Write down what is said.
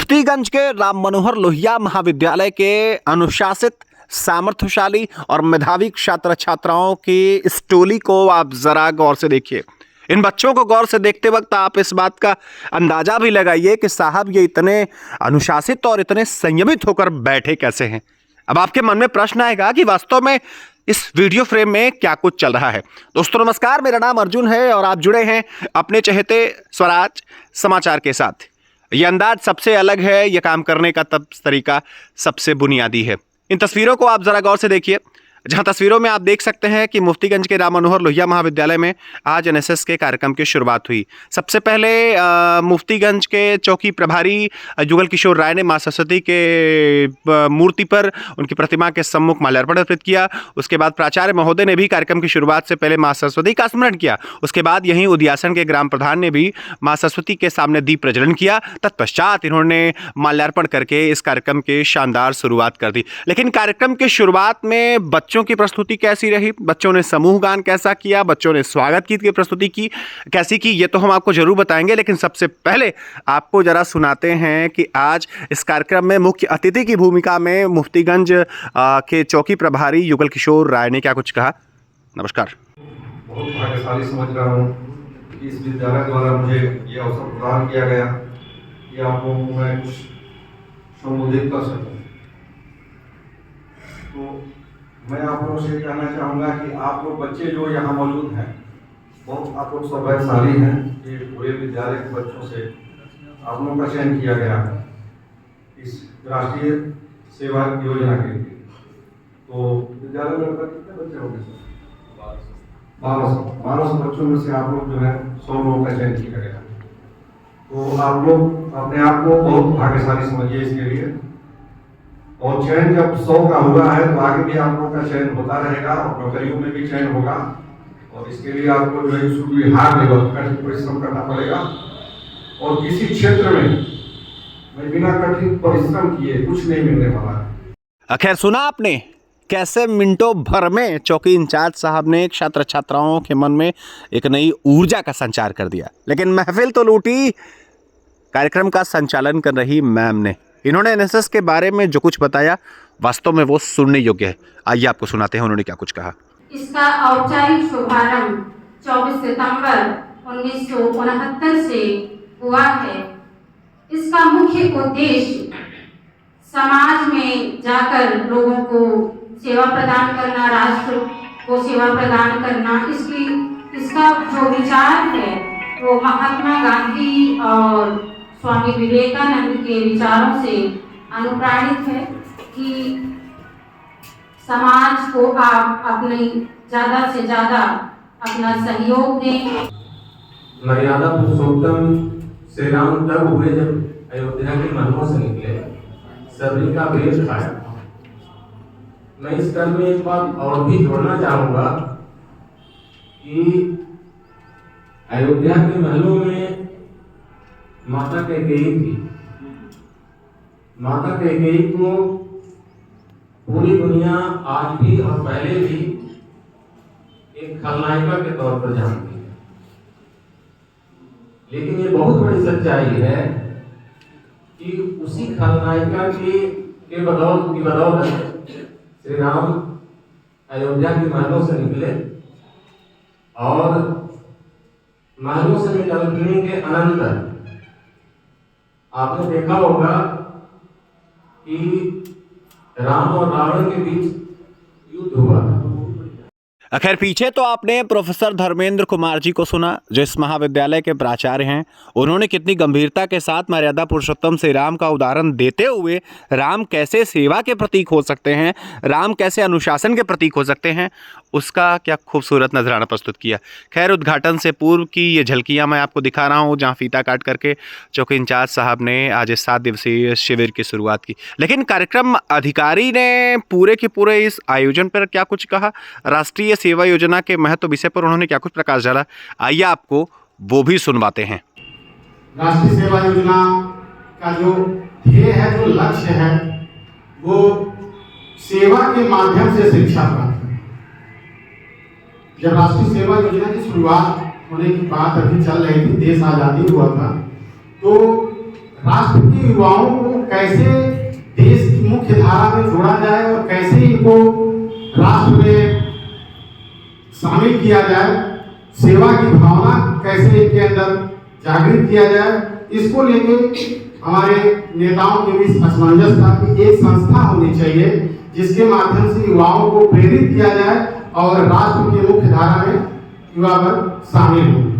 मुफ्तीगंज के राम मनोहर लोहिया महाविद्यालय के अनुशासित, सामर्थ्यशाली और मेधावी छात्र छात्राओं की इस टोली को आप जरा गौर से देखिए। इन बच्चों को गौर से देखते वक्त आप इस बात का अंदाजा भी लगाइए कि साहब ये इतने अनुशासित और इतने संयमित होकर बैठे कैसे हैं। अब आपके मन में प्रश्न आएगा कि वास्तव में इस वीडियो फ्रेम में क्या कुछ चल रहा है। दोस्तों नमस्कार, मेरा नाम अर्जुन है और आप जुड़े हैं अपने चहेते स्वराज समाचार के साथ। ये अंदाज सबसे अलग है, यह काम करने का तरीका सबसे बुनियादी है। इन तस्वीरों को आप जरा गौर से देखिए, जहां तस्वीरों में आप देख सकते हैं कि मुफ्तीगंज के राम मनोहर लोहिया महाविद्यालय में आज एनएसएस के कार्यक्रम की शुरुआत हुई। सबसे पहले मुफ्तीगंज के चौकी प्रभारी जुगल किशोर राय ने मां सरस्वती के मूर्ति पर, उनकी प्रतिमा के सम्मुख माल्यार्पण अर्पित किया। उसके बाद प्राचार्य महोदय ने भी कार्यक्रम की शुरुआत से पहले मां सरस्वती का स्मरण किया। उसके बाद यहीं उदयासन के ग्राम प्रधान ने भी मां सरस्वती के सामने दीप प्रज्वलन किया। तत्पश्चात इन्होंने माल्यार्पण करके इस कार्यक्रम की शानदार शुरुआत कर दी। लेकिन कार्यक्रम की शुरुआत में बच्चों की प्रस्तुति कैसी रही, बच्चों ने समूह गान कैसा किया, बच्चों ने स्वागत गीत की प्रस्तुति की कैसी की, ये तो हम आपको जरूर बताएंगे। लेकिन सबसे पहले आपको जरा सुनाते हैं कि आज इस कार्यक्रम में मुख्य अतिथि की भूमिका में मुफ्तीगंज के चौकी प्रभारी युगल किशोर राय ने क्या कुछ कहा। नमस्कार। बहुत भाग्यशाली समझ रहा हूँ कि इस विद्यालय द्वारा मुझे ये अवसर प्रदान किया गया कि आप लोगों को मैं कुछ संबोधित कर सकूँ। तो मैं आप लोगों से कहना चाहूँगा कि आप लोग बच्चे जो यहाँ मौजूद हैं, बहुत आप लोग सौभाग्यशाली हैं कि पूरे विद्यालय के बच्चों से आप लोगों का चयन किया गया है इस राष्ट्रीय सेवा योजना के लिए। तो विद्यालय में कितने बच्चे होंगे सर? 1200 बच्चों में से आप लोग जो है 100 लोगों का चयन किया गया। तो आप लोग अपने आप को बहुत भाग्यशाली समझिए इसके लिए। और चयन जब 100 का हुआ है तो आगे भी आप लोगों का चयन होता रहेगा और नौकरियों में भी चयन होगा। और इसके लिए आपको जो है शुरू हार लेवल कठिन परिश्रम करना पड़ेगा। और किसी क्षेत्र में बिना कठिन परिश्रम किए कुछ नहीं मिलने वाला है। खैर सुना आपने कैसे मिनटों भर में चौकी इंचार्ज साहब ने छात्र छात्राओं के मन में एक नई ऊर्जा का संचार कर दिया। लेकिन महफिल तो लूटी कार्यक्रम का संचालन कर रही मैम ने। इन्होंने एनएसएस के बारे में जो कुछ बताया वास्तव में वो सुनने योग्य है। आइए आपको सुनाते हैं उन्होंने क्या कुछ कहा। इसका औपचारिक शुभारंभ 24 सितंबर 1969 से हुआ है। इसका मुख्य उद्देश्य समाज में जाकर लोगों को सेवा प्रदान करना, राष्ट्र को सेवा प्रदान करना। इसका जो विचार है वो महात्मा गांधी और स्वामी विवेकानंद के विचारों से अनुप्राणित है कि समाज को आप अपने ज्यादा से ज्यादा अपना सहयोग दें। मर्यादा पुरुषोत्तम श्री राम तब हुए जब अयोध्या के महलों से निकले, सभी का वेश खाया। मैं इस क्रम में एक बात और भी जोड़ना चाहूंगा कि अयोध्या के महलों में माता कैकेयी थी। माता कैकेयी को पूरी दुनिया आज भी और पहले भी एक खलनायिका के तौर पर जानती है। लेकिन ये बहुत बड़ी सच्चाई है कि उसी खलनायिका की बदौलत श्री राम अयोध्या के महलों से निकले और महलों से निकलने के अनंतर आपने देखा होगा कि राम और रावण के बीच युद्ध हुआ था। खैर पीछे तो आपने प्रोफेसर धर्मेंद्र कुमार जी को सुना, जो इस महाविद्यालय के प्राचार्य हैं। उन्होंने कितनी गंभीरता के साथ मर्यादा पुरुषोत्तम श्री राम का उदाहरण देते हुए राम कैसे सेवा के प्रतीक हो सकते हैं, राम कैसे अनुशासन के प्रतीक हो सकते हैं, उसका क्या खूबसूरत नजराना प्रस्तुत किया। खैर उद्घाटन से पूर्व की ये झलकियां मैं आपको दिखा रहा हूं, जहां फीता काट करके चौकी इंचार्ज साहब ने आज इस 7 दिवसीय शिविर की शुरुआत की। लेकिन कार्यक्रम अधिकारी ने पूरे के पूरे इस आयोजन पर क्या कुछ कहा, राष्ट्रीय सेवा योजना के महत्व विषय पर उन्होंने क्या कुछ प्रकाश डाला, आइए आपको वो भी सुनवाते हैं। राष्ट्रीय सेवा योजना का जो ध्येय है, जो लक्ष्य है, वो सेवा के माध्यम से शिक्षा प्राप्त है। जब राष्ट्रीय सेवा योजना की शुरुआत होने की बात अभी चल रही थी, देश आजादी हुआ था, तो राष्ट्र के युवाओं को कैसे देश की मुख्य धारा में जोड़ा जाए और कैसे इनको राष्ट्र में शामिल किया जाए, सेवा की भावना कैसे इनके अंदर जागृत किया जाए, इसको लेके हमारे नेताओं के बीच असमंजस था कि एक संस्था होनी चाहिए जिसके माध्यम से युवाओं को प्रेरित किया जाए और राष्ट्र की मुख्य धारा में युवा वर्ग शामिल हो।